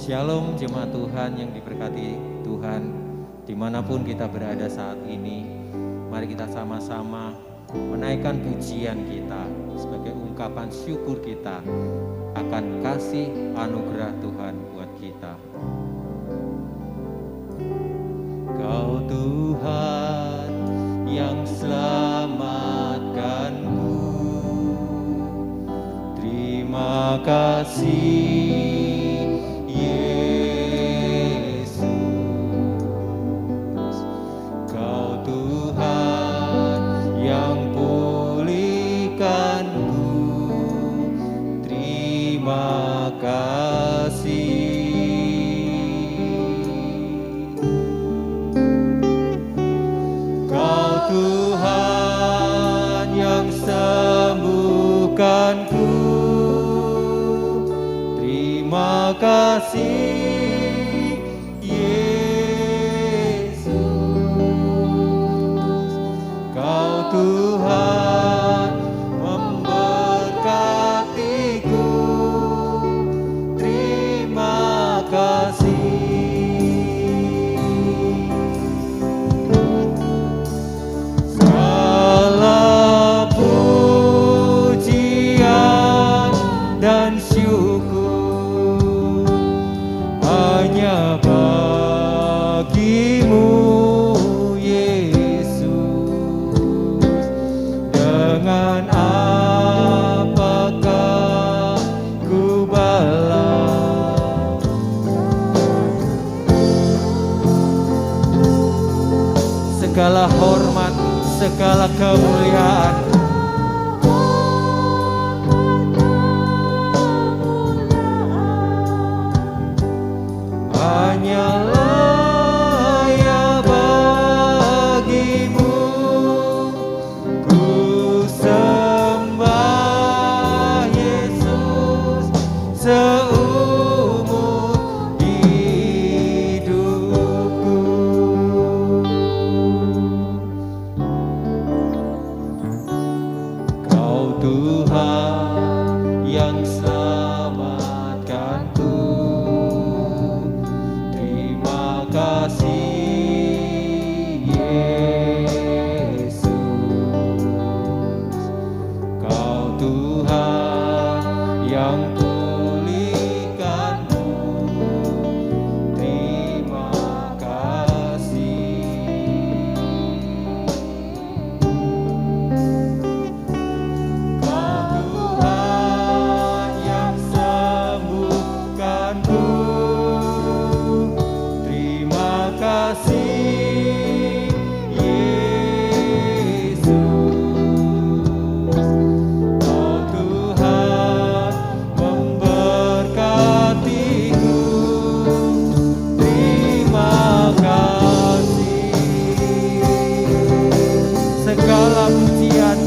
Shalom jemaat Tuhan yang diberkati Tuhan, dimanapun kita berada saat ini. Mari kita sama-sama menaikkan pujian kita sebagai ungkapan syukur kita akan kasih anugerah Tuhan buat kita. Kau Tuhan yang selamatkanku, terima kasih Yesus. Kau Tuhan yang pulihkanku, terima kasih. Kau Tuhan yang sembuhkanku, terima kasih Yesus. Kau Tuhan memberkatiku, terima kasih. Segala pujian dan syukur hanya bagimu Yesus. Dengan apakah ku balas segala hormat, segala kemuliaan hanyalah ya bagimu. Ku sembah Yesus seumur hidupku. Kau Tuhan yang selamatkanku, terima kasih Yesus. Kau Tuhan yang pulihkanku, terima kasih. Kau Tuhan yang sembuhkanku, terima kasih Yesus. Kau Tuhan memberkatiku, terima kasih. Segala pujian,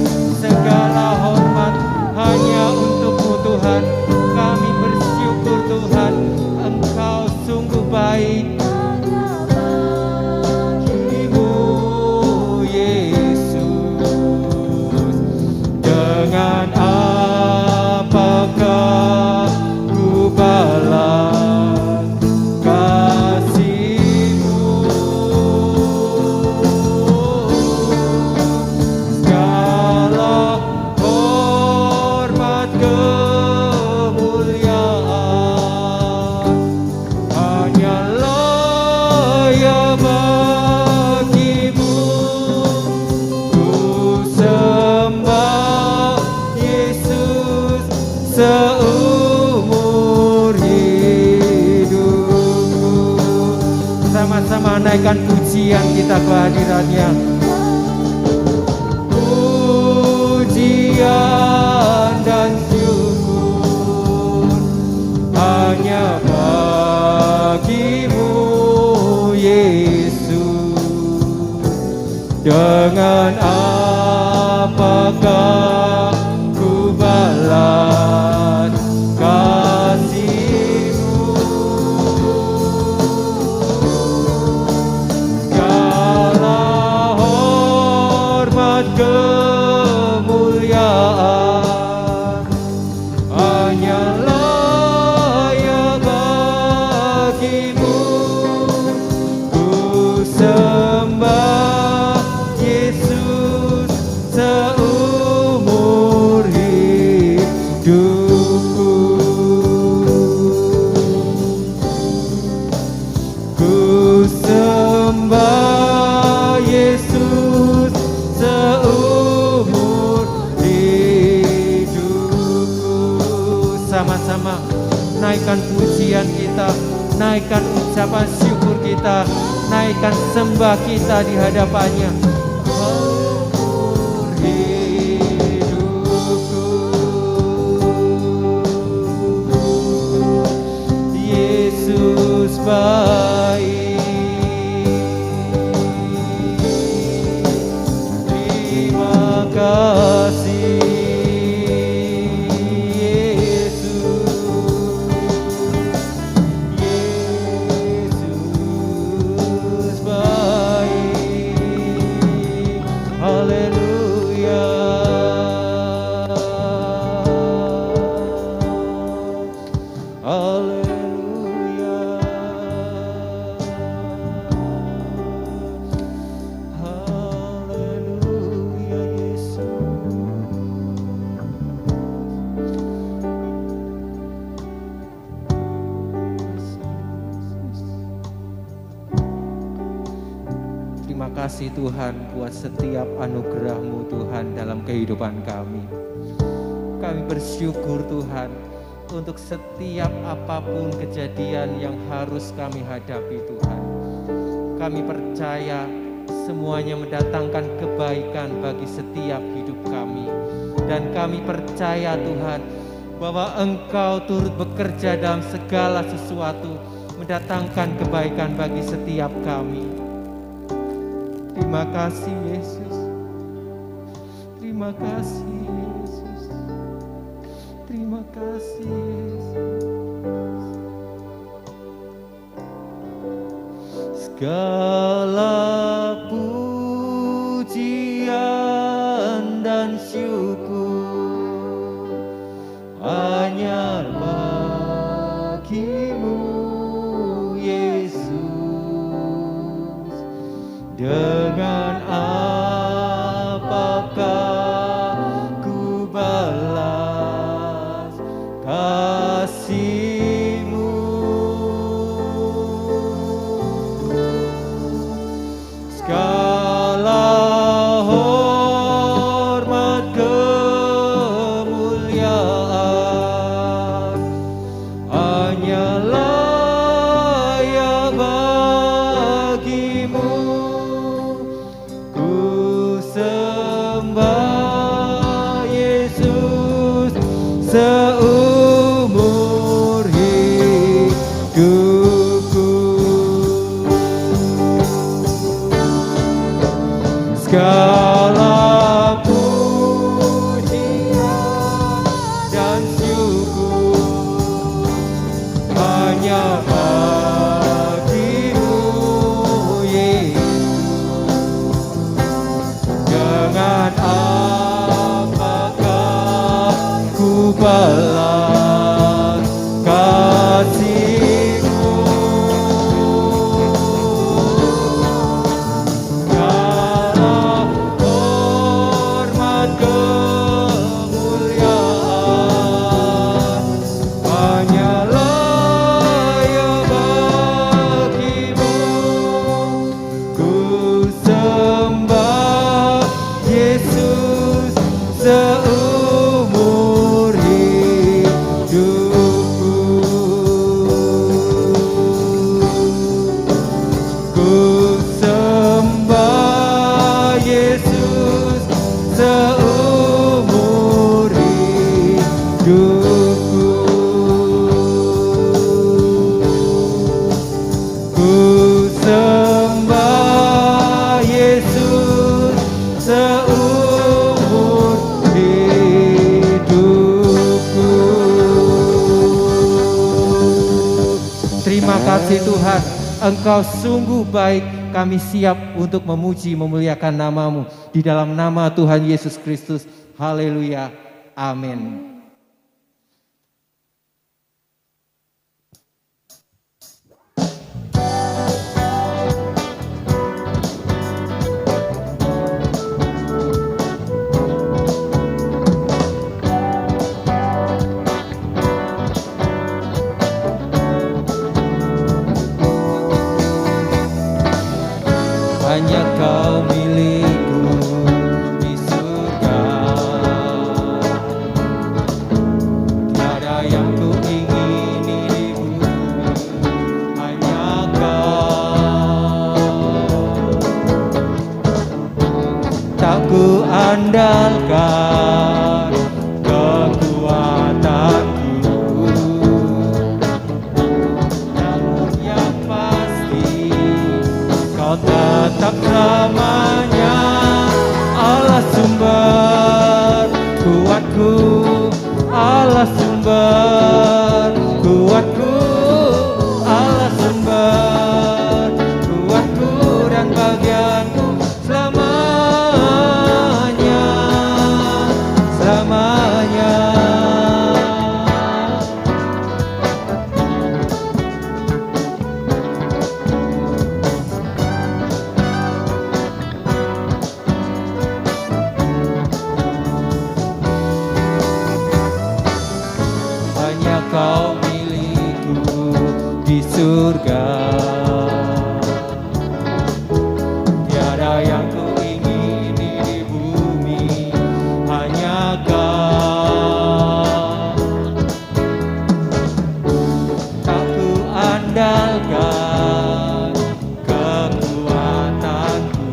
segala hormat hanya untuk-Mu Tuhan. Kami bersyukur Tuhan, Engkau sungguh baik. Bagimu Yesus, dengan apakah ku balas kasih-Mu. Segala hormat kemuliaan hanyalah ya bagimu. Ku sembah Yesus seumur hidupku. Sama-sama naikkan pujian kita kehadirannya. Pujian dan syukur hanya bagimu Yesus. Dengan apakah ku balas kasih-Mu. Segala hormat kemuliaan hanyalah ya naikkan pujian kita, naikkan ucapan syukur kita, naikkan sembah kita di hadapannya. Yesus baik, terima kasih Yesus, Yesus baik, haleluya, haleluya. Terima kasih Tuhan buat setiap anugerah-Mu Tuhan dalam kehidupan kami. Kami bersyukur Tuhan untuk setiap apapun kejadian yang harus kami hadapi Tuhan. Kami percaya semuanya mendatangkan kebaikan bagi setiap hidup kami. Dan kami percaya Tuhan bahwa Engkau turut bekerja dalam segala sesuatu, mendatangkan kebaikan bagi setiap kami. Terima kasih Yesus, terima kasih Yesus, terima kasih Yesus. Segala pujian dan syukur hanya bagi-Mu Yesus. Dengan apakah ku balas kasih-Mu? Segala hormat kemuliaan hanyalah ya bagi-Mu. Sembah Yesus seumur hidupku. Segala pujian dan syukur hanya bagi-Mu Yesus. Dengan apakah ku balas kasih-Mu? Segala hormat kemuliaan hanyalah ya bagi-Mu. Ku sembah Yesus seumur hidupku. Ku sembah Yesus seumur hidupku. Ku sembah Yesus seumur hidupku. Terima kasih Tuhan, Engkau sungguh baik. Kami siap untuk memuji, memuliakan nama-Mu di dalam nama Tuhan Yesus Kristus. Haleluya. Amin. Hanya Kau milikku di surga. andalkan, kekuatanku. Namun yang pasti Kau tetap selamanya Allah sumber kuatku, Allah sumber kuatku, Allah sumber kuatku dan bagianku selamanya, selamanya. Hanya Kau milikku di surga, tiada yang ku ingini di bumi, hanya Kau. Tak ku andalkan kekuatanku,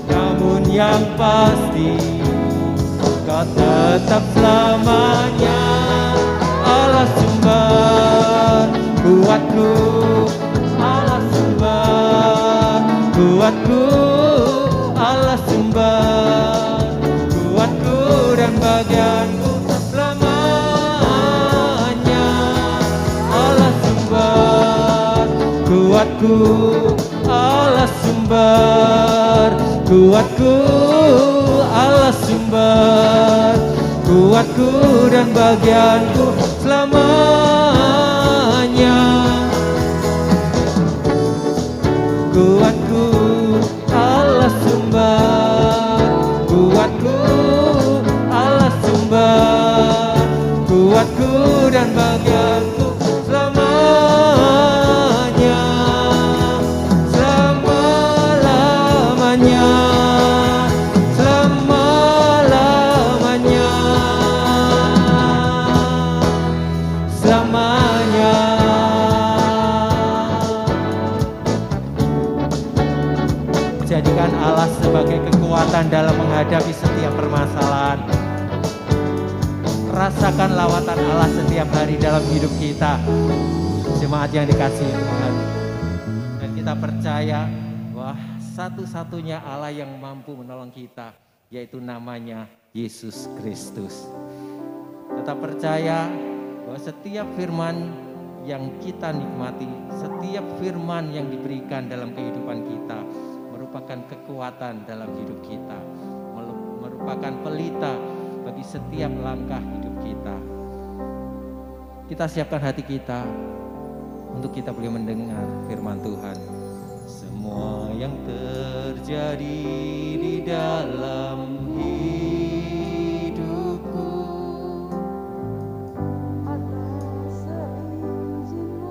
namun yang pasti Kau tetap selamanya Allah sumber kuatku, Allah sumber kuatku, Allah sumber kuatku dan bagianku selamanya, Allah sumber kuatku, Allah sumber kuatku, Allah sumber kuatku dan bagianku selamanya. Kuatku, Allah sumber kuatku, Allah sumber kuatku dan bagianku selamanya, selama-lamanya. Jadikan Allah sebagai kekuatan dalam menghadapi setiap permasalahan. Rasakan lawatan Allah setiap hari dalam hidup kita, jemaat yang dikasihi Tuhan. Dan kita percaya bahwa satu-satunya Allah yang mampu menolong kita, yaitu namanya Yesus Kristus. Tetap percaya bahwa setiap firman yang kita nikmati, setiap firman yang diberikan dalam kehidupan kita merupakan kekuatan dalam hidup kita, merupakan pelita bagi setiap langkah hidup kita. Kita siapkan hati kita untuk kita boleh mendengar firman Tuhan. Semua yang terjadi di dalam hidupku atas seizinmu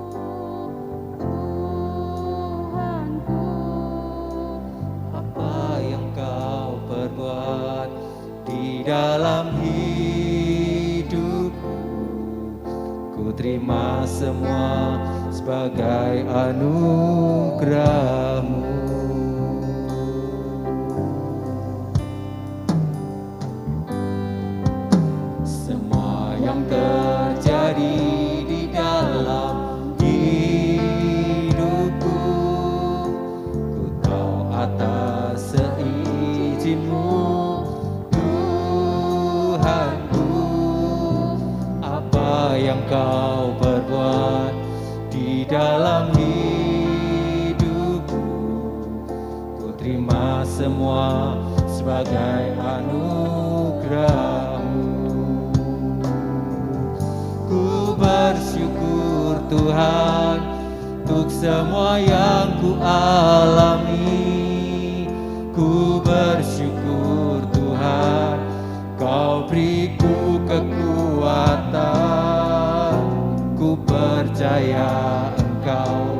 Tuhanku. Apa yang Kau perbuat di dalam hidupku, ku terima semua sebagai anugerah-Mu. Semua yang terjadi di dalam hidupku, ku tahu atas seizinmu Tuhanku. Apa yang Kau perbuat di dalam hidupku, ku terima semua sebagai anugerah-Mu. Ku bersyukur Tuhan untuk semua yang ku alami. Ku bersyukur Tuhan Kau beriku kekuatan. Ku percaya Engkau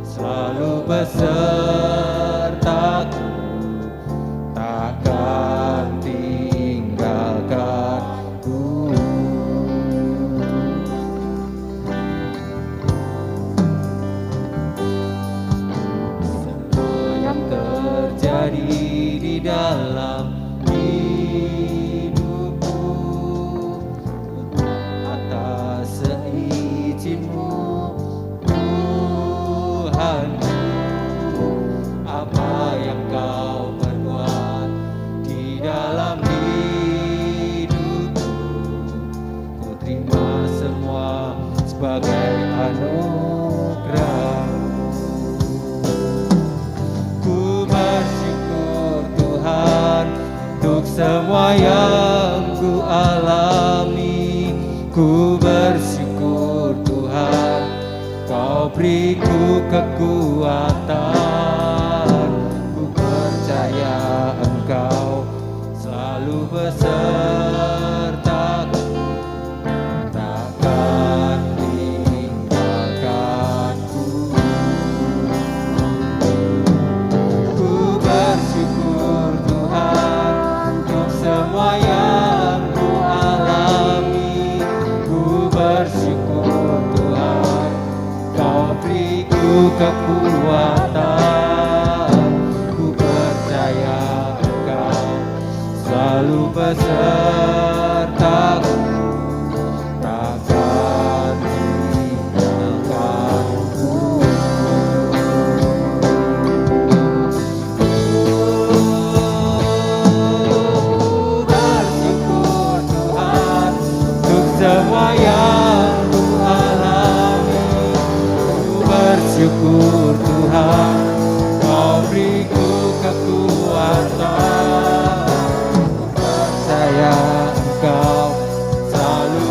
selalu besertaku, takkan tinggalkanku. Semua yang terjadi di Tuhanku, apa yang kau perbuat di dalam hidupku. Ku terima semua sebagai anugerah. Ku bersyukur Tuhan untuk semua yang ku alami. Ku bersyukur Tuhan, kau beriku kekuatan. Ku percaya Engkau selalu besertaku, takkan tinggalkanku. Ku bersyukur Tuhan untuk semua yang ku alami. Ku bersyukur Tuhan, kau beriku kekuatan. Ku percaya Engkau selalu besertaku, takkan tinggalkanku. Ku bersyukur Tuhan untuk semua yang ku alami. Ku bersyukur Tuhan, kau beriku kekuatan. Ku percaya Engkau selalu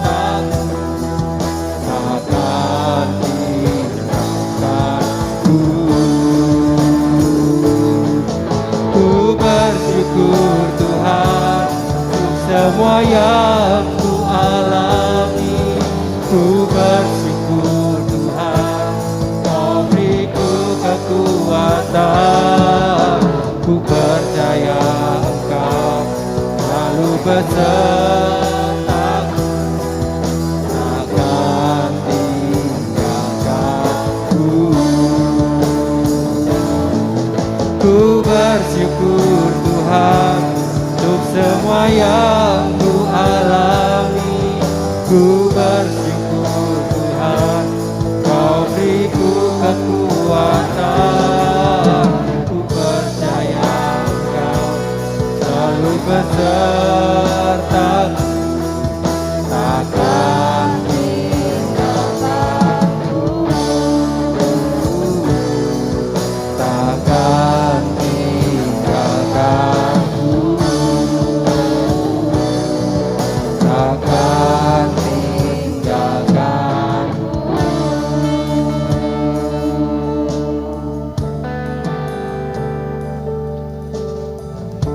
besertaku, takkan tinggalkanku. Ku bersyukur Tuhan untuk semua yang ku alami. Ku bersyukur Tuhan, kau beriku kekuatan. Ku percaya Engkau selalu besertaku, takkan tinggalkanku. Ku bersyukur Tuhan untuk semua yang ku alami. Ku bersyukur Tuhan, kau beriku kekuatan. Ku percaya Engkau selalu besertaku, takkan tinggalkanku, takkan tinggalkanku, takkan tinggalkanku.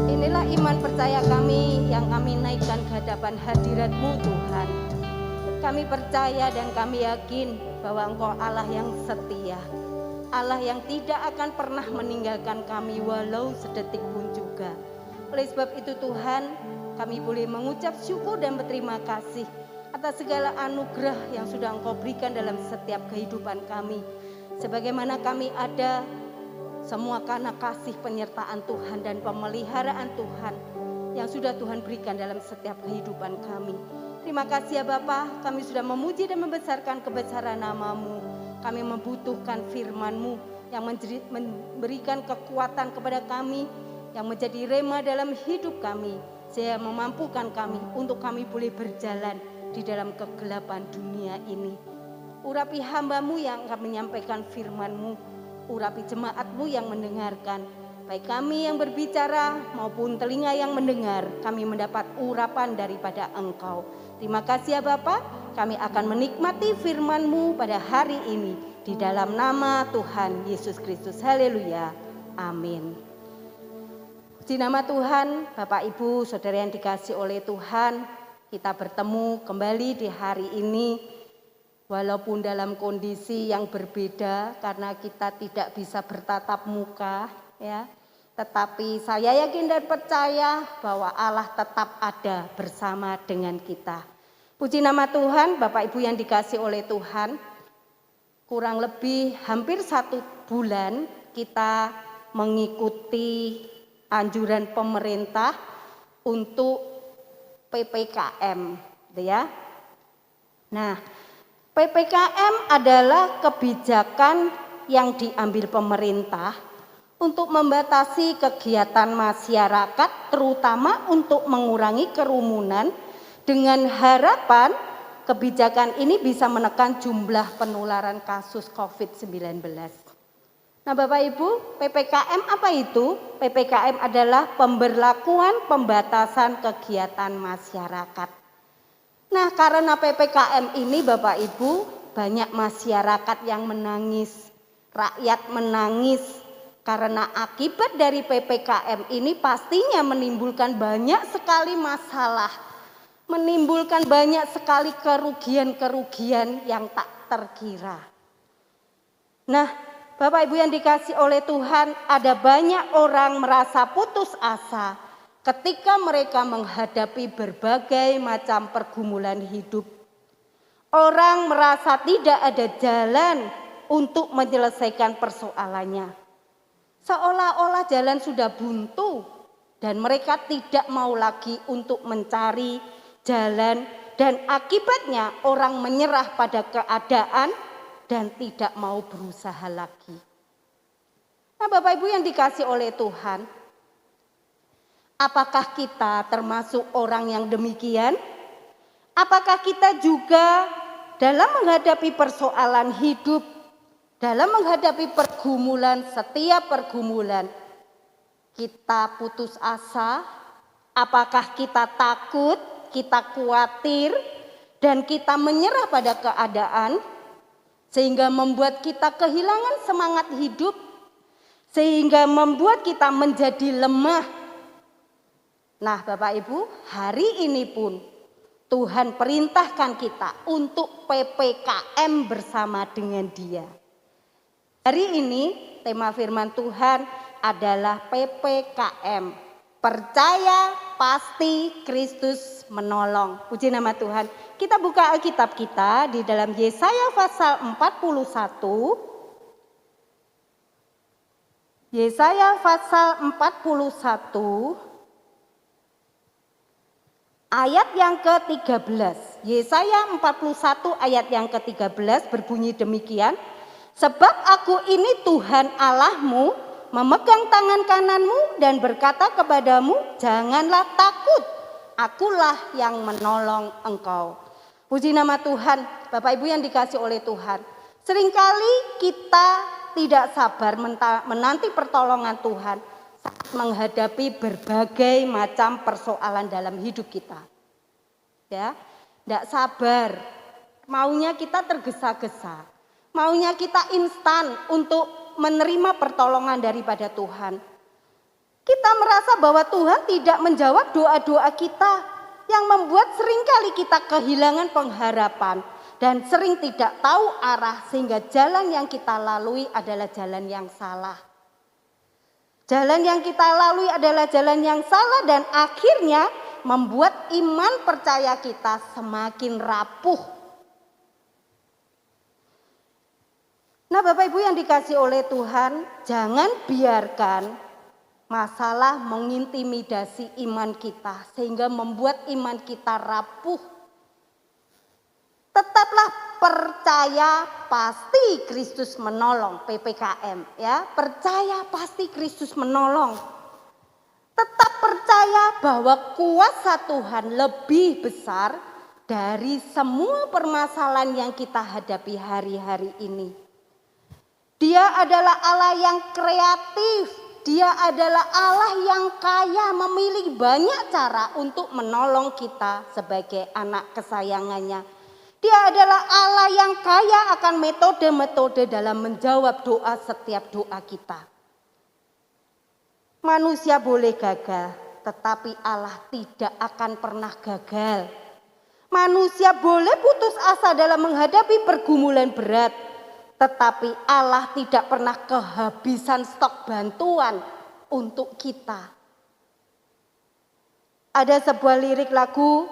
Inilah iman percaya kami yang kami naikkan ke hadapan hadirat-Mu Tuhan. Kami percaya dan kami yakin bahwa Engkau Allah yang setia, Allah yang tidak akan pernah meninggalkan kami walau sedetik pun juga. Oleh sebab itu Tuhan, kami boleh mengucap syukur dan berterima kasih atas segala anugerah yang sudah Engkau berikan dalam setiap kehidupan kami. Sebagaimana kami ada, semua karena kasih penyertaan Tuhan dan pemeliharaan Tuhan yang sudah Tuhan berikan dalam setiap kehidupan kami. Terima kasih ya Bapa, kami sudah memuji dan membesarkan kebesaran nama-Mu. Kami membutuhkan firman-Mu yang memberikan kekuatan kepada kami, yang menjadi rema dalam hidup kami, sehingga memampukan kami untuk kami boleh berjalan di dalam kegelapan dunia ini. Urapi hamba-Mu yang akan menyampaikan firman-Mu, urapi jemaat-Mu yang mendengarkan, baik kami yang berbicara maupun telinga yang mendengar, kami mendapat urapan daripada Engkau. Terima kasih ya Bapa, kami akan menikmati firman-Mu pada hari ini di dalam nama Tuhan Yesus Kristus. Haleluya. Amin. Puji nama Tuhan, Bapak Ibu, Saudara yang dikasihi oleh Tuhan, kita bertemu kembali di hari ini walaupun dalam kondisi yang berbeda karena kita tidak bisa bertatap muka ya. Tetapi saya yakin dan percaya bahwa Allah tetap ada bersama dengan kita. Puji nama Tuhan, Bapak Ibu yang dikasihi oleh Tuhan. Kurang lebih hampir 1 bulan kita mengikuti anjuran pemerintah untuk PPKM, ya. Nah, PPKM adalah kebijakan yang diambil pemerintah untuk membatasi kegiatan masyarakat, terutama untuk mengurangi kerumunan, dengan harapan kebijakan ini bisa menekan jumlah penularan kasus COVID-19. Nah Bapak Ibu, PPKM apa itu? PPKM adalah pemberlakuan pembatasan kegiatan masyarakat. Nah karena PPKM ini Bapak Ibu, banyak masyarakat yang menangis, rakyat menangis, karena akibat dari PPKM ini pastinya menimbulkan banyak sekali masalah, menimbulkan banyak sekali kerugian-kerugian yang tak terkira. Nah, Bapak Ibu yang dikasih oleh Tuhan, ada banyak orang merasa putus asa ketika mereka menghadapi berbagai macam pergumulan hidup. Orang merasa tidak ada jalan untuk menyelesaikan persoalannya. Seolah-olah jalan sudah buntu dan mereka tidak mau lagi untuk mencari jalan, dan akibatnya orang menyerah pada keadaan dan tidak mau berusaha lagi. Nah Bapak Ibu yang dikasih oleh Tuhan, apakah kita termasuk orang yang demikian? Apakah kita juga dalam menghadapi persoalan hidup, dalam menghadapi pergumulan, setiap pergumulan, kita putus asa? Apakah kita takut, kita khawatir, dan kita menyerah pada keadaan, sehingga membuat kita kehilangan semangat hidup, sehingga membuat kita menjadi lemah? Nah Bapak Ibu, hari ini pun Tuhan perintahkan kita untuk PPKM bersama dengan Dia. Hari ini tema firman Tuhan adalah PPKM, percaya pasti Kristus menolong. Puji nama Tuhan. Kita buka Alkitab kita di dalam Yesaya pasal 41. Yesaya pasal 41 ayat yang ke-13. Yesaya 41 ayat yang ke-13 berbunyi demikian. Sebab aku ini Tuhan Allahmu, memegang tangan kananmu dan berkata kepadamu, janganlah takut, akulah yang menolong engkau. Puji nama Tuhan, Bapak Ibu yang dikasih oleh Tuhan. Seringkali kita tidak sabar menanti pertolongan Tuhan saat menghadapi berbagai macam persoalan dalam hidup kita. Ya, tidak sabar, maunya kita tergesa-gesa. Maunya kita instan untuk menerima pertolongan daripada Tuhan. Kita merasa bahwa Tuhan tidak menjawab doa-doa kita, yang membuat seringkali kita kehilangan pengharapan dan sering tidak tahu arah, sehingga jalan yang kita lalui adalah jalan yang salah. Jalan yang kita lalui adalah jalan yang salah dan akhirnya membuat iman percaya kita semakin rapuh. Nah Bapak Ibu yang dikasih oleh Tuhan, jangan biarkan masalah mengintimidasi iman kita sehingga membuat iman kita rapuh. Tetaplah percaya pasti Kristus menolong, PPKM ya. Percaya pasti Kristus menolong. Tetap percaya bahwa kuasa Tuhan lebih besar dari semua permasalahan yang kita hadapi hari-hari ini. Dia adalah Allah yang kreatif. Dia adalah Allah yang kaya, memiliki banyak cara untuk menolong kita sebagai anak kesayangannya. Dia adalah Allah yang kaya akan metode-metode dalam menjawab doa setiap doa kita. Manusia boleh gagal, tetapi Allah tidak akan pernah gagal. Manusia boleh putus asa dalam menghadapi pergumulan berat, tetapi Allah tidak pernah kehabisan stok bantuan untuk kita. Ada sebuah lirik lagu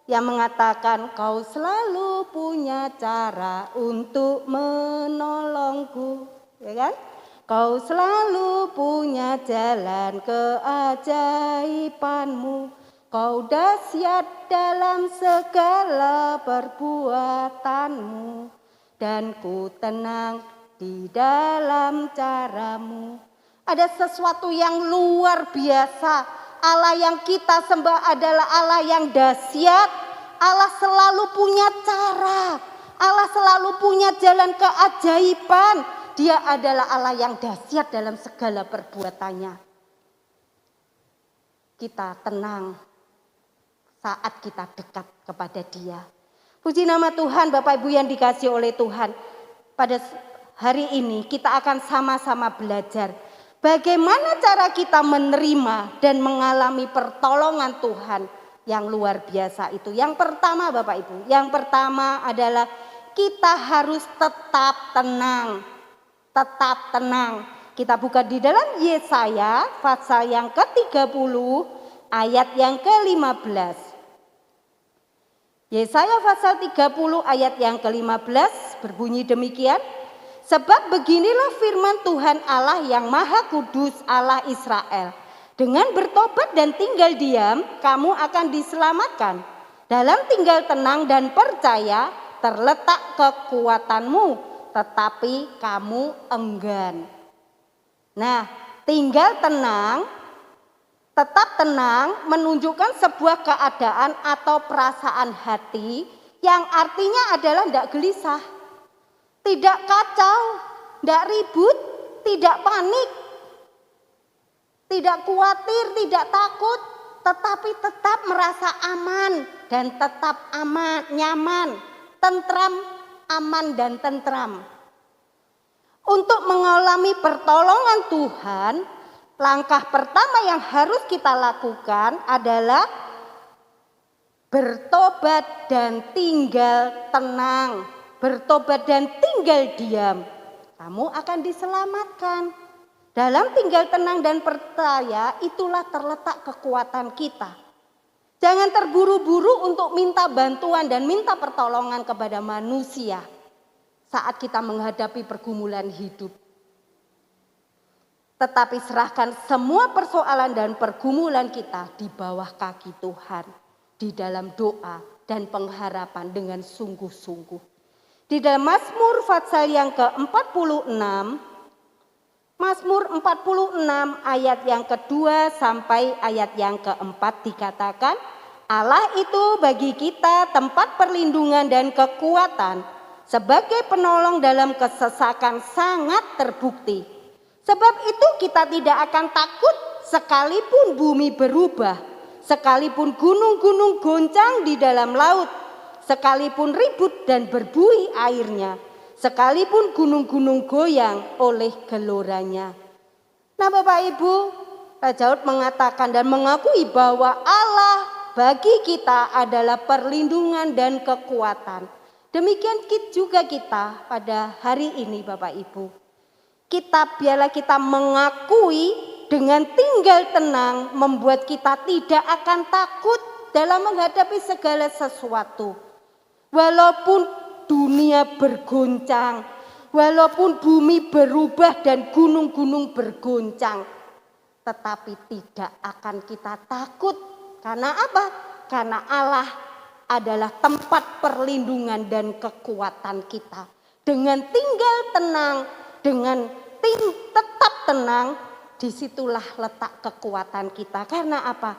yang mengatakan, kau selalu punya cara untuk menolongku, ya kan? Kau selalu punya jalan keajaibanmu, Kau dahsyat dalam segala perbuatanmu, dan ku tenang di dalam caramu. Ada sesuatu yang luar biasa. Allah yang kita sembah adalah Allah yang dahsyat. Allah selalu punya cara. Allah selalu punya jalan keajaiban. Dia adalah Allah yang dahsyat dalam segala perbuatannya. Kita tenang saat kita dekat kepada Dia. Puji nama Tuhan, Bapak Ibu yang dikasihi oleh Tuhan. Pada hari ini kita akan sama-sama belajar bagaimana cara kita menerima dan mengalami pertolongan Tuhan yang luar biasa itu. Yang pertama Bapak Ibu, yang pertama adalah kita harus tetap tenang. Tetap tenang. Kita buka di dalam Yesaya pasal yang ke-30 ayat yang ke-15. Yesaya pasal 30 ayat yang ke-15 berbunyi demikian. Sebab beginilah firman Tuhan Allah yang Maha Kudus, Allah Israel. Dengan bertobat dan tinggal diam, kamu akan diselamatkan. Dalam tinggal tenang dan percaya terletak kekuatanmu, tetapi kamu enggan. Nah, tinggal tenang, tetap tenang menunjukkan sebuah keadaan atau perasaan hati yang artinya adalah tidak gelisah, tidak kacau, tidak ribut, tidak panik, tidak khawatir, tidak takut, tetapi tetap merasa aman dan tetap aman, nyaman, tentram, aman dan tentram. Untuk mengalami pertolongan Tuhan, langkah pertama yang harus kita lakukan adalah bertobat dan tinggal tenang. Bertobat dan tinggal diam. Kamu akan diselamatkan. Dalam tinggal tenang dan percaya itulah terletak kekuatan kita. Jangan terburu-buru untuk minta bantuan dan minta pertolongan kepada manusia saat kita menghadapi pergumulan hidup. Tetapi serahkan semua persoalan dan pergumulan kita di bawah kaki Tuhan. Di dalam doa dan pengharapan dengan sungguh-sungguh. Di dalam Mazmur pasal yang ke-46. Mazmur 46 ayat yang kedua sampai ayat yang keempat dikatakan. Allah itu bagi kita tempat perlindungan dan kekuatan. Sebagai penolong dalam kesesakan sangat terbukti. Sebab itu kita tidak akan takut sekalipun bumi berubah, sekalipun gunung-gunung goncang di dalam laut, sekalipun ribut dan berbuih airnya, sekalipun gunung-gunung goyang oleh geloranya. Nah Bapak Ibu, Raja Daud mengatakan dan mengakui bahwa Allah bagi kita adalah perlindungan dan kekuatan. Demikian juga kita pada hari ini Bapak Ibu. Biarlah kita mengakui dengan tinggal tenang membuat kita tidak akan takut dalam menghadapi segala sesuatu. Walaupun dunia bergoncang, walaupun bumi berubah dan gunung-gunung bergoncang, tetapi tidak akan kita takut. Karena apa? Karena Allah adalah tempat perlindungan dan kekuatan kita. Dengan tinggal tenang, dengan tetap tenang, disitulah letak kekuatan kita. Karena apa?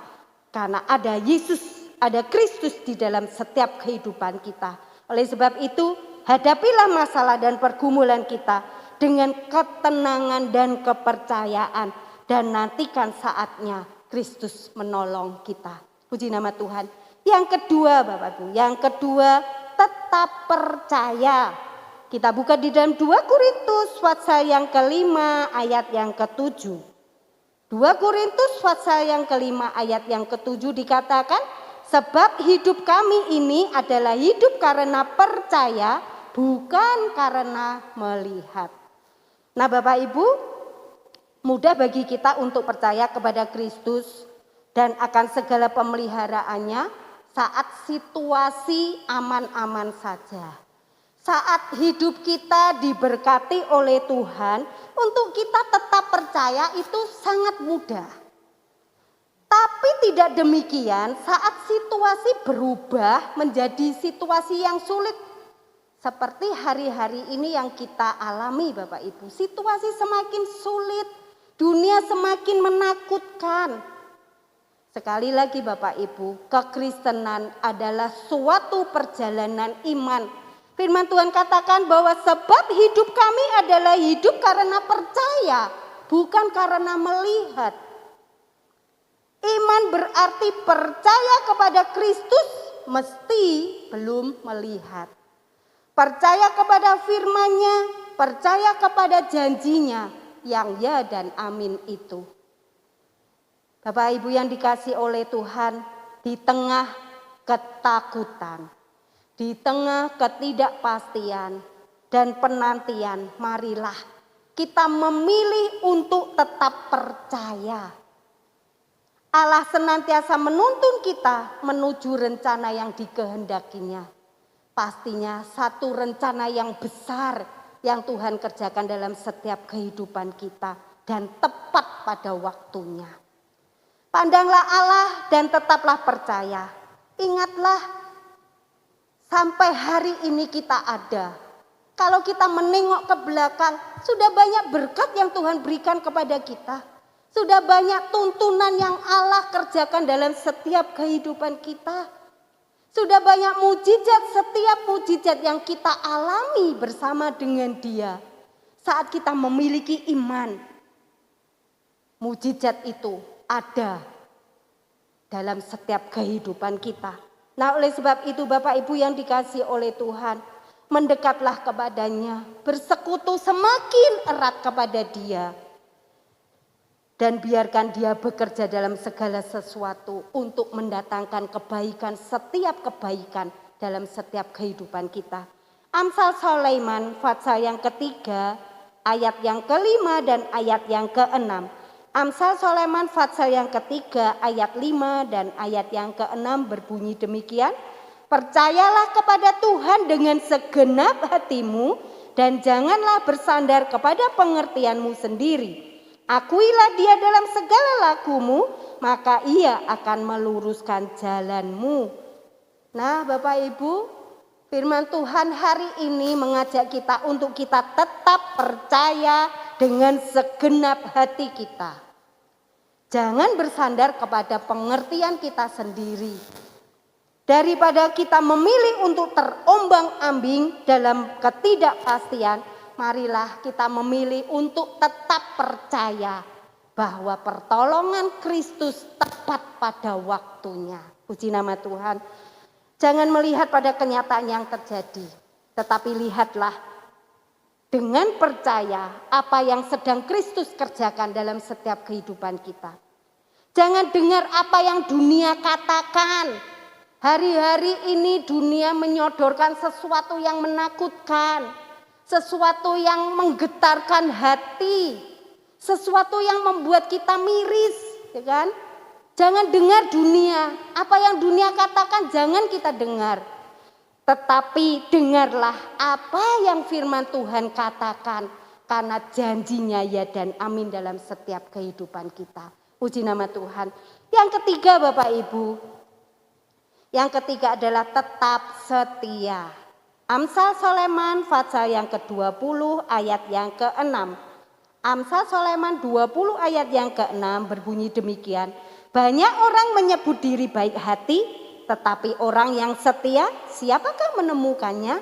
Karena ada Yesus, ada Kristus di dalam setiap kehidupan kita. Oleh sebab itu, hadapilah masalah dan pergumulan kita dengan ketenangan dan kepercayaan. Dan nantikan saatnya Kristus menolong kita. Puji nama Tuhan. Yang kedua Bapak Ibu, yang kedua tetap percaya. Kita buka di dalam 2 Korintus pasal yang ke-5 ayat yang ke-7. 2 Korintus pasal yang ke-5 ayat yang ke-7 dikatakan, sebab hidup kami ini adalah hidup karena percaya, bukan karena melihat. Nah Bapak Ibu, mudah bagi kita untuk percaya kepada Kristus dan akan segala pemeliharaannya saat situasi aman-aman saja. Saat hidup kita diberkati oleh Tuhan, untuk kita tetap percaya itu sangat mudah. Tapi tidak demikian saat situasi berubah menjadi situasi yang sulit. Seperti hari-hari ini yang kita alami Bapak Ibu. Situasi semakin sulit, dunia semakin menakutkan. Sekali lagi Bapak Ibu, kekristenan adalah suatu perjalanan iman. Firman Tuhan katakan bahwa sebab hidup kami adalah hidup karena percaya, bukan karena melihat. Iman berarti percaya kepada Kristus mesti belum melihat. Percaya kepada firman-Nya, percaya kepada janjinya yang ya dan amin itu. Bapak Ibu yang dikasihi oleh Tuhan, di tengah ketakutan, di tengah ketidakpastian dan penantian, marilah kita memilih untuk tetap percaya. Allah senantiasa menuntun kita menuju rencana yang dikehendakinya. Pastinya satu rencana yang besar yang Tuhan kerjakan dalam setiap kehidupan kita dan tepat pada waktunya. Pandanglah Allah dan tetaplah percaya. Ingatlah sampai hari ini kita ada. Kalau kita menengok ke belakang, sudah banyak berkat yang Tuhan berikan kepada kita. Sudah banyak tuntunan yang Allah kerjakan dalam setiap kehidupan kita. Sudah banyak mujizat, setiap mujizat yang kita alami bersama dengan Dia. Saat kita memiliki iman, mujizat itu ada dalam setiap kehidupan kita. Nah, oleh sebab itu Bapak Ibu yang dikasihi oleh Tuhan, mendekatlah kepadanya, bersekutu semakin erat kepada Dia. Dan biarkan Dia bekerja dalam segala sesuatu untuk mendatangkan kebaikan, setiap kebaikan dalam setiap kehidupan kita. Amsal Sulaiman pasal yang ketiga, ayat yang kelima dan ayat yang keenam. Amsal Sulaiman pasal yang ketiga, ayat 5 dan ayat yang keenam berbunyi demikian. Percayalah kepada Tuhan dengan segenap hatimu dan janganlah bersandar kepada pengertianmu sendiri. Akuilah Dia dalam segala lakumu, maka Ia akan meluruskan jalanmu. Nah Bapak Ibu, firman Tuhan hari ini mengajak kita untuk kita tetap percaya dengan segenap hati kita. Jangan bersandar kepada pengertian kita sendiri. Daripada kita memilih untuk terombang-ambing dalam ketidakpastian, marilah kita memilih untuk tetap percaya bahwa pertolongan Kristus tepat pada waktunya. Puji nama Tuhan. Jangan melihat pada kenyataan yang terjadi, tetapi lihatlah dengan percaya apa yang sedang Kristus kerjakan dalam setiap kehidupan kita. Jangan dengar apa yang dunia katakan. Hari-hari ini dunia menyodorkan sesuatu yang menakutkan. Sesuatu yang menggetarkan hati, sesuatu yang membuat kita miris, ya kan? Jangan dengar dunia, apa yang dunia katakan jangan kita dengar. Tetapi dengarlah apa yang firman Tuhan katakan, karena janjinya ya dan amin dalam setiap kehidupan kita. Puji nama Tuhan. Yang ketiga Bapak Ibu, yang ketiga adalah tetap setia. Amsal Sulaiman pasal yang ke-20 ayat yang ke-6. Amsal Sulaiman 20 ayat yang ke-6 berbunyi demikian. Banyak orang menyebut diri baik hati, tetapi orang yang setia siapakah menemukannya?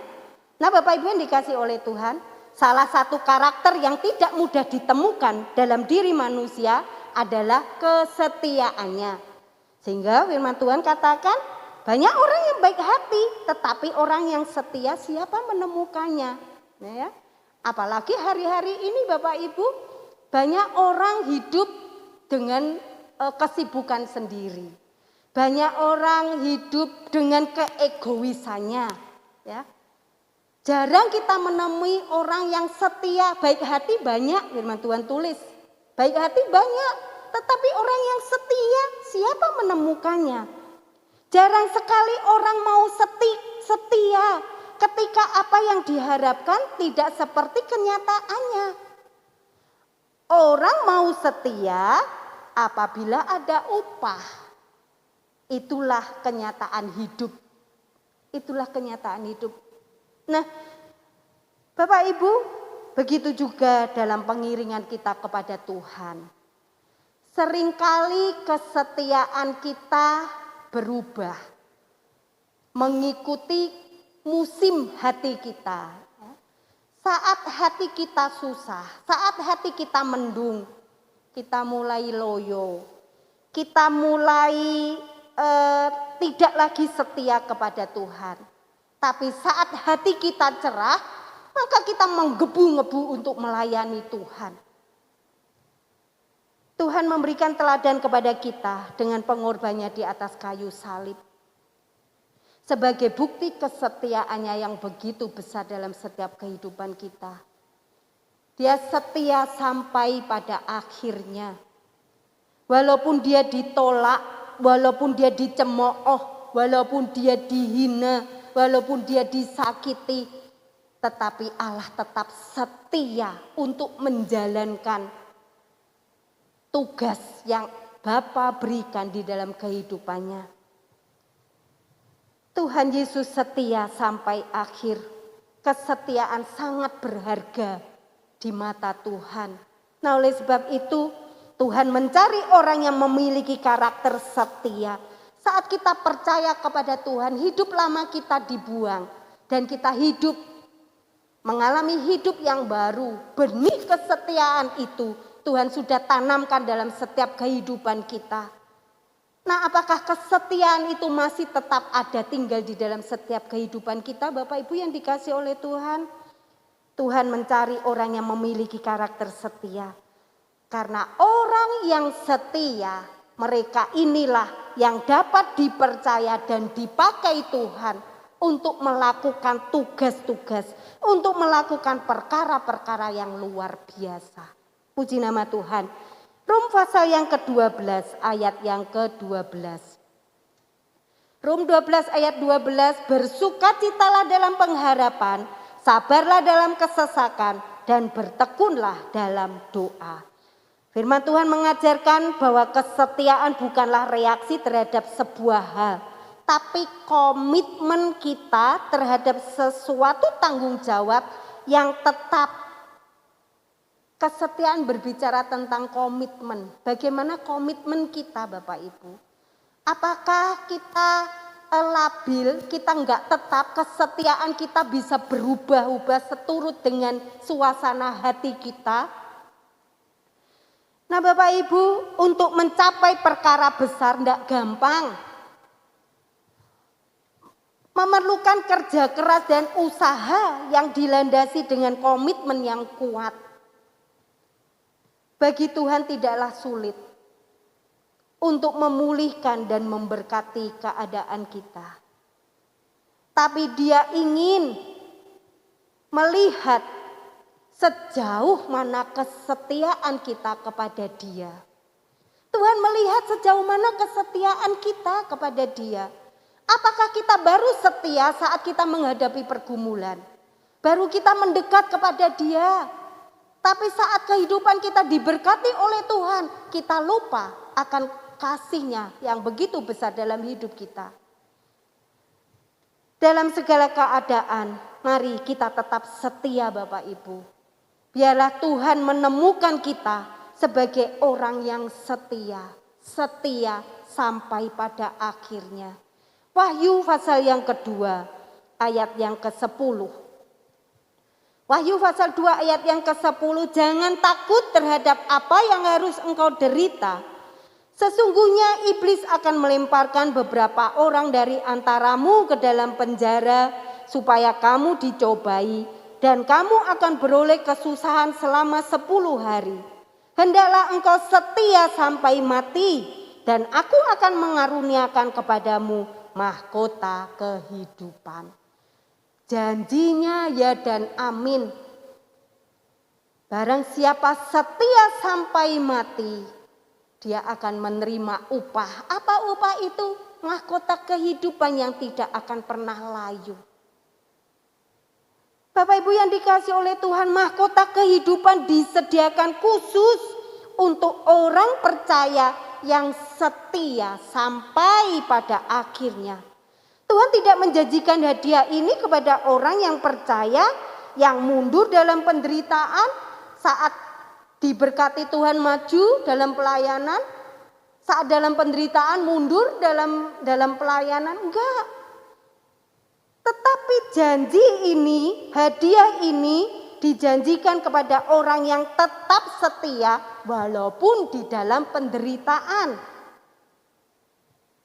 Nah Bapak Ibu yang dikasihi oleh Tuhan, salah satu karakter yang tidak mudah ditemukan dalam diri manusia adalah kesetiaannya. Sehingga firman Tuhan katakan, banyak orang yang baik hati, tetapi orang yang setia siapa menemukannya? Nah, ya. Apalagi hari-hari ini Bapak Ibu, banyak orang hidup dengan kesibukan sendiri. Banyak orang hidup dengan keegoisannya. Ya. Jarang kita menemui orang yang setia, baik hati banyak, firman Tuhan tulis. Baik hati banyak, tetapi orang yang setia siapa menemukannya? Jarang sekali orang mau setia ketika apa yang diharapkan tidak seperti kenyataannya. Orang mau setia apabila ada upah, itulah kenyataan hidup. Itulah kenyataan hidup. Nah, Bapak Ibu, begitu juga dalam pengiringan kita kepada Tuhan. Seringkali kesetiaan kita berubah mengikuti musim hati kita. Saat hati kita susah, saat hati kita mendung, kita mulai loyo, kita mulai tidak lagi setia kepada Tuhan. Tapi saat hati kita cerah, maka kita menggebu-gebu untuk melayani Tuhan. Tuhan memberikan teladan kepada kita dengan pengorbanannya di atas kayu salib. Sebagai bukti kesetiaannya yang begitu besar dalam setiap kehidupan kita. Dia setia sampai pada akhirnya. Walaupun dia ditolak, walaupun dia dicemooh, walaupun dia dihina, walaupun dia disakiti, tetapi Allah tetap setia untuk menjalankan tugas yang Bapa berikan di dalam kehidupannya. Tuhan Yesus setia sampai akhir. Kesetiaan sangat berharga di mata Tuhan. Nah, oleh sebab itu Tuhan mencari orang yang memiliki karakter setia. Saat kita percaya kepada Tuhan, hidup lama kita dibuang dan kita hidup mengalami hidup yang baru. Benih kesetiaan itu Tuhan sudah tanamkan dalam setiap kehidupan kita. Nah, apakah kesetiaan itu masih tetap ada tinggal di dalam setiap kehidupan kita, Bapak Ibu yang dikasihi oleh Tuhan? Tuhan mencari orang yang memiliki karakter setia. Karena orang yang setia, mereka inilah yang dapat dipercaya dan dipakai Tuhan untuk melakukan tugas-tugas, untuk melakukan perkara-perkara yang luar biasa. Puji nama Tuhan. Rom pasal yang ke-12 ayat yang ke-12. Rom 12 ayat 12, bersukacitalah dalam pengharapan, sabarlah dalam kesesakan, dan bertekunlah dalam doa. Firman Tuhan mengajarkan bahwa kesetiaan bukanlah reaksi terhadap sebuah hal, tapi komitmen kita terhadap sesuatu tanggung jawab yang tetap. Kesetiaan berbicara tentang komitmen. Bagaimana komitmen kita, Bapak Ibu? Apakah kita labil, kita enggak tetap, kesetiaan kita bisa berubah-ubah seturut dengan suasana hati kita? Nah, Bapak Ibu, untuk mencapai perkara besar enggak gampang. Memerlukan kerja keras dan usaha yang dilandasi dengan komitmen yang kuat. Bagi Tuhan tidaklah sulit untuk memulihkan dan memberkati keadaan kita. Tapi Dia ingin melihat sejauh mana kesetiaan kita kepada Dia. Tuhan melihat sejauh mana kesetiaan kita kepada Dia. Apakah kita baru setia saat kita menghadapi pergumulan? Baru kita mendekat kepada Dia. Tapi saat kehidupan kita diberkati oleh Tuhan, kita lupa akan kasih-Nya yang begitu besar dalam hidup kita. Dalam segala keadaan, mari kita tetap setia, Bapak Ibu. Biarlah Tuhan menemukan kita sebagai orang yang setia. Setia sampai pada akhirnya. Wahyu pasal yang kedua, ayat yang ke-10. Wahyu pasal 2 ayat yang ke-10, jangan takut terhadap apa yang harus engkau derita. Sesungguhnya iblis akan melemparkan beberapa orang dari antaramu ke dalam penjara supaya kamu dicobai dan kamu akan beroleh kesusahan selama 10 hari. Hendaklah engkau setia sampai mati dan aku akan mengaruniakan kepadamu mahkota kehidupan. Janjinya ya dan amin. Barang siapa setia sampai mati, dia akan menerima upah. Apa upah itu? Mahkota kehidupan yang tidak akan pernah layu. Bapak Ibu yang dikasihi oleh Tuhan, mahkota kehidupan disediakan khusus untuk orang percaya yang setia sampai pada akhirnya. Tuhan tidak menjanjikan hadiah ini kepada orang yang percaya, yang mundur dalam penderitaan saat diberkati Tuhan maju dalam pelayanan, saat dalam penderitaan mundur dalam pelayanan, enggak. Tetapi janji ini, hadiah ini dijanjikan kepada orang yang tetap setia walaupun di dalam penderitaan.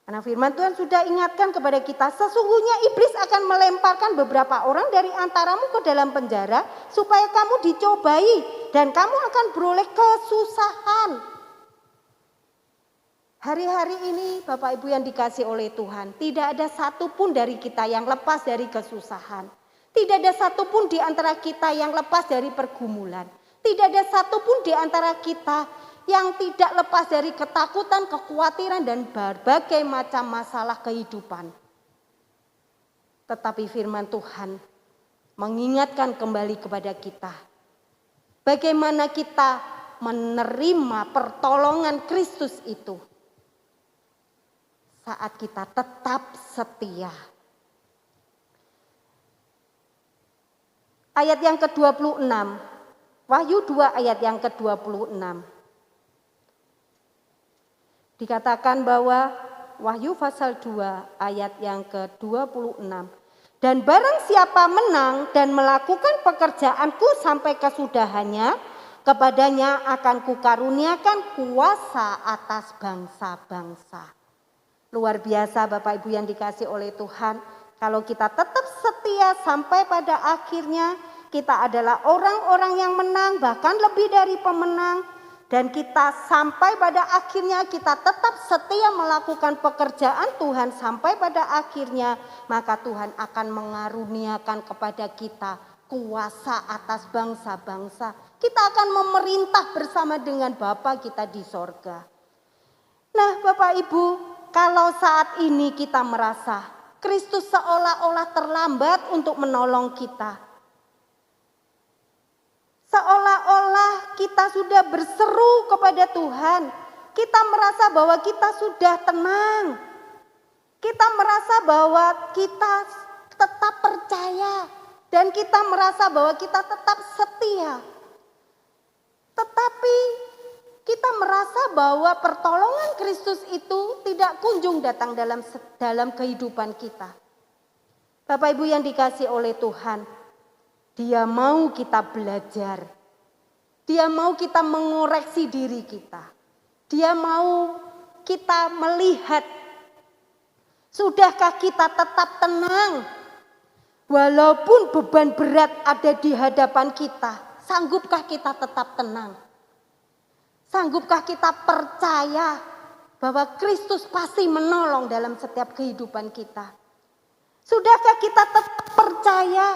Karena firman Tuhan sudah ingatkan kepada kita, sesungguhnya iblis akan melemparkan beberapa orang dari antaramu ke dalam penjara supaya kamu dicobai dan kamu akan beroleh kesusahan. Hari-hari ini Bapak Ibu yang dikasih oleh Tuhan, tidak ada satupun dari kita yang lepas dari kesusahan. Tidak ada satupun di antara kita yang lepas dari pergumulan. Tidak ada satupun di antara kita yang tidak lepas dari ketakutan, kekhawatiran, dan berbagai macam masalah kehidupan. Tetapi firman Tuhan mengingatkan kembali kepada kita, bagaimana kita menerima pertolongan Kristus itu saat kita tetap setia. Ayat yang ke-26, Wahyu 2 ayat yang ke-26. Dikatakan bahwa Wahyu pasal 2 ayat yang ke-26. Dan barang siapa menang dan melakukan pekerjaanku sampai kesudahannya, kepadanya akan kukaruniakan kuasa atas bangsa-bangsa. Luar biasa Bapak Ibu yang dikasih oleh Tuhan. Kalau kita tetap setia sampai pada akhirnya, kita adalah orang-orang yang menang, bahkan lebih dari pemenang. Dan kita sampai pada akhirnya kita tetap setia melakukan pekerjaan Tuhan sampai pada akhirnya, maka Tuhan akan mengaruniakan kepada kita kuasa atas bangsa-bangsa. Kita akan memerintah bersama dengan Bapa kita di sorga. Nah Bapak Ibu, kalau saat ini kita merasa Kristus seolah-olah terlambat untuk menolong kita. Seolah-olah kita sudah berseru kepada Tuhan. Kita merasa bahwa kita sudah tenang. Kita merasa bahwa kita tetap percaya. Dan kita merasa bahwa kita tetap setia. Tetapi kita merasa bahwa pertolongan Kristus itu tidak kunjung datang dalam kehidupan kita. Bapak Ibu yang dikasih oleh Tuhan, Dia mau kita belajar. Dia mau kita mengoreksi diri kita. Dia mau kita melihat, sudahkah kita tetap tenang? Walaupun beban berat ada di hadapan kita, sanggupkah kita tetap tenang? Sanggupkah kita percaya bahwa Kristus pasti menolong dalam setiap kehidupan kita? Sudahkah kita tetap percaya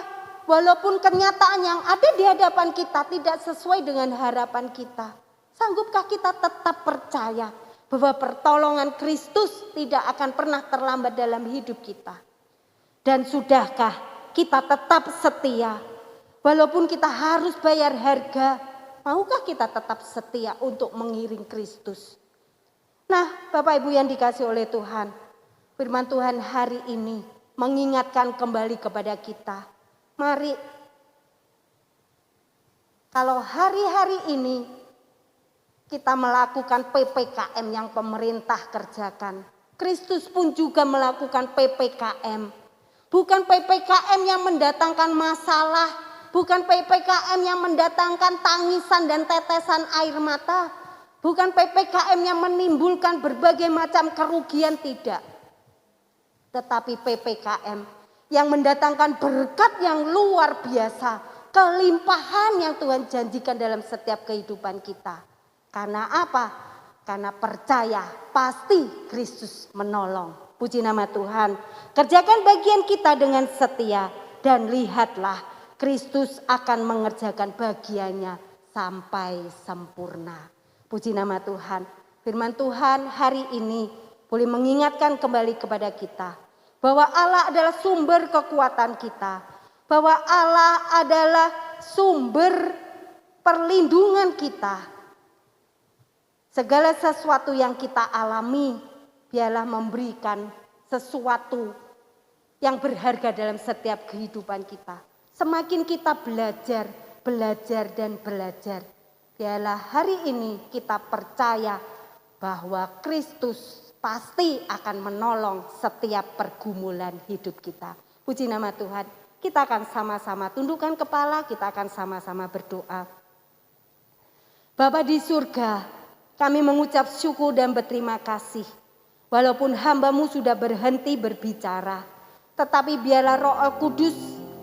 walaupun kenyataan yang ada di hadapan kita tidak sesuai dengan harapan kita? Sanggupkah kita tetap percaya bahwa pertolongan Kristus tidak akan pernah terlambat dalam hidup kita? Dan sudahkah kita tetap setia walaupun kita harus bayar harga? Maukah kita tetap setia untuk mengiring Kristus? Nah, Bapak Ibu yang dikasih oleh Tuhan, firman Tuhan hari ini mengingatkan kembali kepada kita. Mari, kalau hari-hari ini kita melakukan PPKM yang pemerintah kerjakan, Kristus pun juga melakukan PPKM. Bukan PPKM yang mendatangkan masalah, bukan PPKM yang mendatangkan tangisan dan tetesan air mata. Bukan PPKM yang menimbulkan berbagai macam kerugian, tidak. Tetapi PPKM yang mendatangkan berkat yang luar biasa. Kelimpahan yang Tuhan janjikan dalam setiap kehidupan kita. Karena apa? Karena percaya pasti Kristus menolong. Puji nama Tuhan. Kerjakan bagian kita dengan setia. Dan lihatlah, Kristus akan mengerjakan bagiannya sampai sempurna. Puji nama Tuhan. Firman Tuhan hari ini boleh mengingatkan kembali kepada kita bahwa Allah adalah sumber kekuatan kita. Bahwa Allah adalah sumber perlindungan kita. Segala sesuatu yang kita alami, biarlah memberikan sesuatu yang berharga dalam setiap kehidupan kita. Semakin kita belajar dan belajar, biarlah hari ini kita percaya bahwa Kristus pasti akan menolong setiap pergumulan hidup kita. Puji nama Tuhan. Kita akan sama-sama tundukkan kepala, kita akan sama-sama berdoa. Bapa di surga, kami mengucap syukur dan berterima kasih. Walaupun hamba-Mu sudah berhenti berbicara, tetapi biarlah Roh Kudus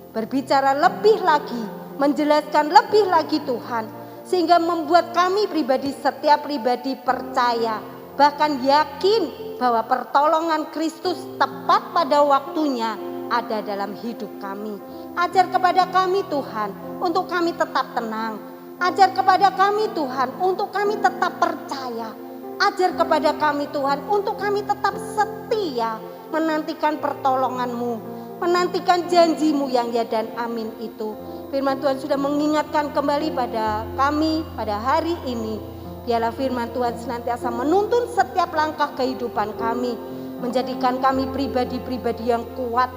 berbicara lebih lagi, menjelaskan lebih lagi Tuhan, sehingga membuat kami pribadi, setiap pribadi percaya, bahkan yakin bahwa pertolongan Kristus tepat pada waktunya ada dalam hidup kami. Ajar kepada kami Tuhan untuk kami tetap tenang. Ajar kepada kami Tuhan untuk kami tetap percaya. Ajar kepada kami Tuhan untuk kami tetap setia menantikan pertolongan-Mu, menantikan janji-Mu yang ya dan amin itu. Firman Tuhan sudah mengingatkan kembali pada kami pada hari ini. Biarlah firman Tuhan senantiasa menuntun setiap langkah kehidupan kami, menjadikan kami pribadi-pribadi yang kuat,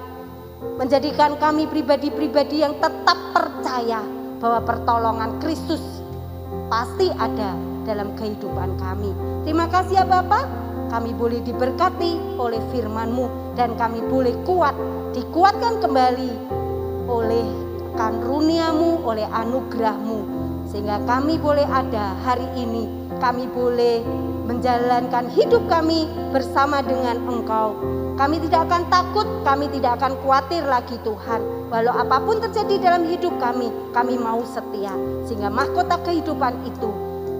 menjadikan kami pribadi-pribadi yang tetap percaya bahwa pertolongan Kristus pasti ada dalam kehidupan kami. Terima kasih ya Bapa, kami boleh diberkati oleh firman-Mu dan kami boleh kuat, dikuatkan kembali oleh karunia-Mu, oleh anugerah-Mu, sehingga kami boleh ada hari ini. Kami boleh menjalankan hidup kami bersama dengan Engkau. Kami tidak akan takut, kami tidak akan khawatir lagi Tuhan. Walau apapun terjadi dalam hidup kami mau setia. Sehingga mahkota kehidupan itu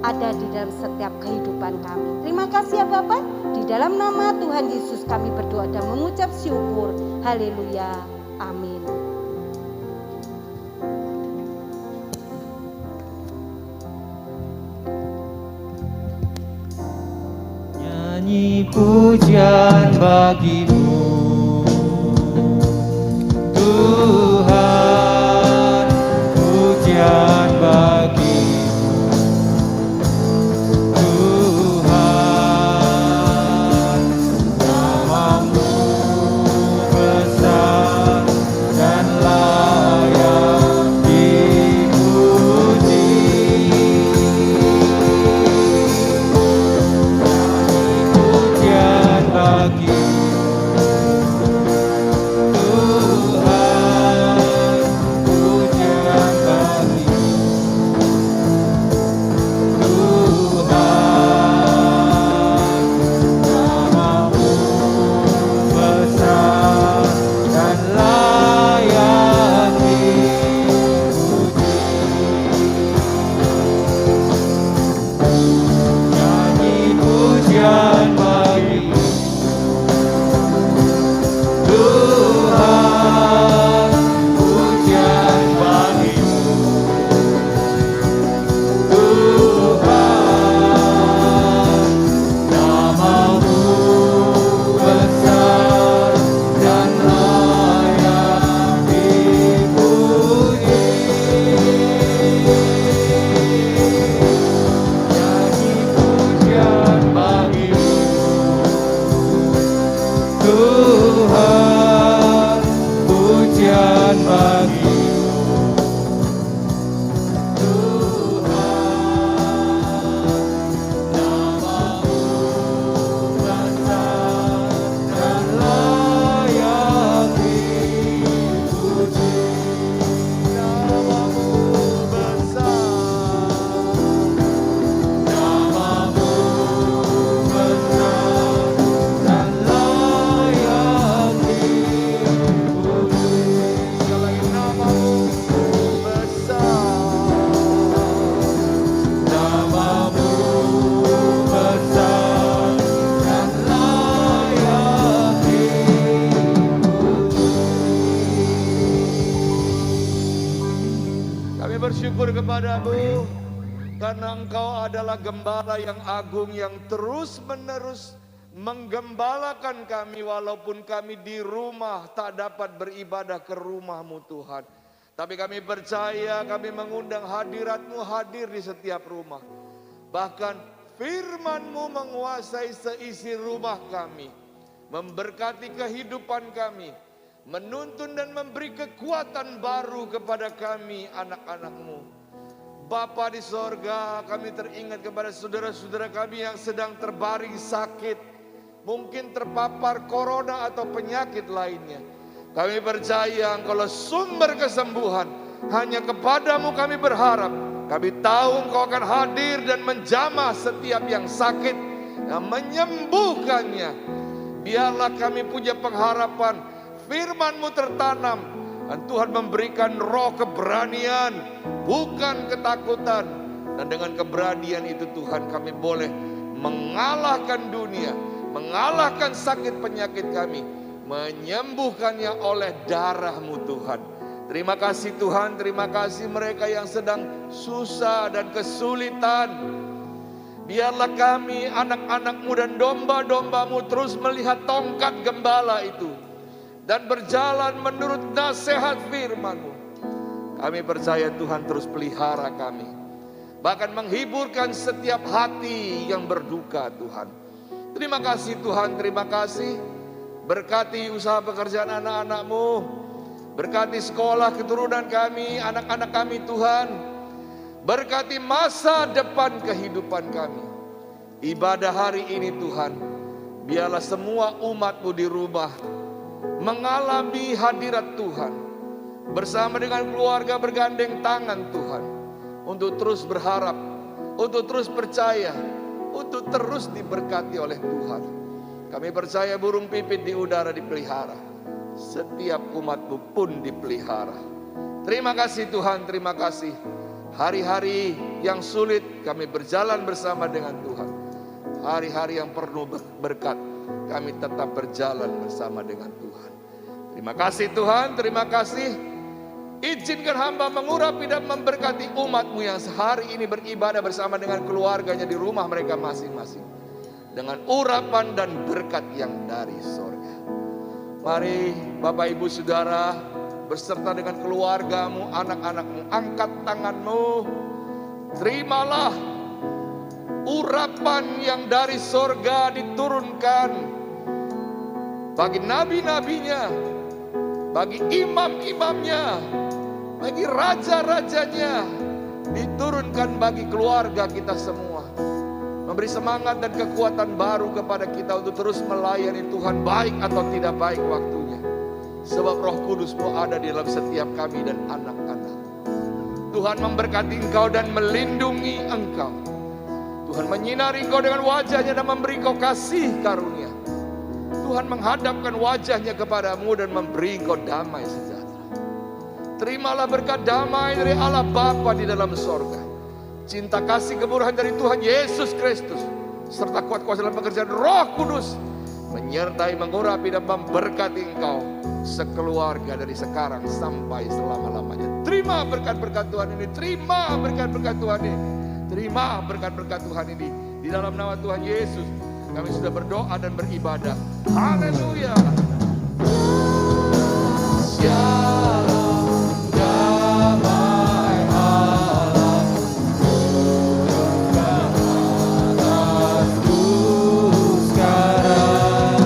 ada di dalam setiap kehidupan kami. Terima kasih ya Bapak. Di dalam nama Tuhan Yesus kami berdoa dan mengucap syukur. Haleluya. Amin. Nyanyi pujian bagi-Mu Tuhan, pujian bagi-Mu Tuhan, nama-Mu besar dan layak dipuji. Pujian bagi kepadamu, karena Engkau adalah gembala yang agung yang terus-menerus menggembalakan kami walaupun kami di rumah tak dapat beribadah ke rumah-Mu Tuhan. Tapi kami percaya, kami mengundang hadirat-Mu hadir di setiap rumah. Bahkan Firman-Mu menguasai seisi rumah kami, memberkati kehidupan kami, menuntun dan memberi kekuatan baru kepada kami anak-anak-Mu. Bapa di sorga, kami teringat kepada saudara-saudara kami yang sedang terbaring sakit, mungkin terpapar corona atau penyakit lainnya. Kami percaya Engkau sumber kesembuhan, hanya kepadamu kami berharap. Kami tahu Engkau akan hadir dan menjamah setiap yang sakit, dan menyembuhkannya. Biarlah kami punya pengharapan, firman-Mu tertanam, dan Tuhan memberikan roh keberanian, bukan ketakutan. Dan dengan keberanian itu Tuhan, kami boleh mengalahkan dunia, mengalahkan sakit penyakit kami, menyembuhkannya oleh darah-Mu Tuhan. Terima kasih Tuhan, terima kasih mereka yang sedang susah dan kesulitan. Biarlah kami anak-anak-Mu dan domba-domba-Mu terus melihat tongkat gembala itu dan berjalan menurut nasihat firman-Mu. Kami percaya Tuhan terus pelihara kami, bahkan menghiburkan setiap hati yang berduka Tuhan. Terima kasih Tuhan, terima kasih. Berkati usaha pekerjaan anak-anak-Mu, berkati sekolah keturunan kami, anak-anak kami Tuhan. Berkati masa depan kehidupan kami. Ibadah hari ini Tuhan, biarlah semua umat-Mu di rumah mengalami hadirat Tuhan, bersama dengan keluarga bergandeng tangan Tuhan, untuk terus berharap, untuk terus percaya, untuk terus diberkati oleh Tuhan. Kami percaya burung pipit di udara dipelihara, setiap umat-Mu pun dipelihara. Terima kasih Tuhan, terima kasih. Hari-hari yang sulit kami berjalan bersama dengan Tuhan. Hari-hari yang penuh berkat, kami tetap berjalan bersama dengan Tuhan. Terima kasih Tuhan, terima kasih. Izinkan hamba mengurapi dan memberkati umat-Mu yang sehari ini beribadah bersama dengan keluarganya di rumah mereka masing-masing, dengan urapan dan berkat yang dari sorga. Mari Bapak Ibu Saudara beserta dengan keluarga-Mu, anak-anak-Mu, angkat tangan-Mu. Terimalah urapan yang dari sorga diturunkan bagi nabi-nabinya, bagi imam-imamnya, bagi raja-rajanya, diturunkan bagi keluarga kita semua. Memberi semangat dan kekuatan baru kepada kita untuk terus melayani Tuhan, baik atau tidak baik waktunya. Sebab Roh Kudus-Mu ada di dalam setiap kami dan anak-anak. Tuhan memberkati engkau dan melindungi engkau. Tuhan menyinari engkau dengan wajah-Nya dan memberi engkau kasih karunia. Tuhan menghadapkan wajah-Nya kepadamu dan memberi engkau damai sejahtera. Terimalah berkat damai dari Allah Bapa di dalam sorga, cinta kasih kemurahan dari Tuhan Yesus Kristus, serta kuat kuasa dalam pekerjaan Roh Kudus, menyertai, mengurapi dan memberkati engkau sekeluarga dari sekarang sampai selama-lamanya. Terima berkat-berkat Tuhan ini, terima berkat-berkat Tuhan ini, terima berkat-berkat Tuhan ini. Di dalam nama Tuhan Yesus kami sudah berdoa dan beribadah. Haleluya. Shalom, damai Allah turunkan atasku sekarang.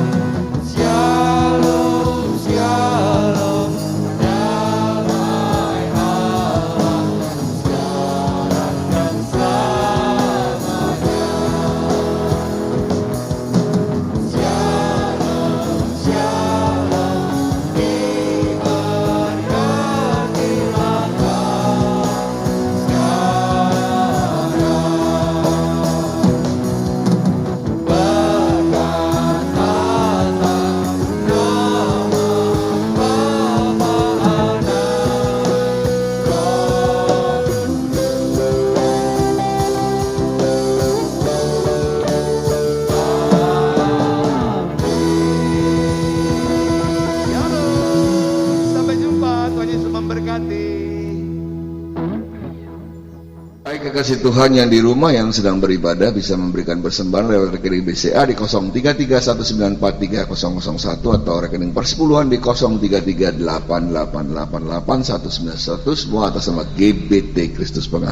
Shalom, shalom, damai Allah sekarang dan selamanya. Shalom, shalom, diberkatilah kau sekarang. Berkat atas nama Bapa, Anak, Roh Kudus. Sampai jumpa, Tuhan Yesus memberkati. Baik kekasih Tuhan yang di rumah yang sedang beribadah bisa memberikan persembahan lewat rekening BCA di 0331943001 atau rekening persepuluhan di 0338888191 semua atas nama GBT Kristus Pengasihi.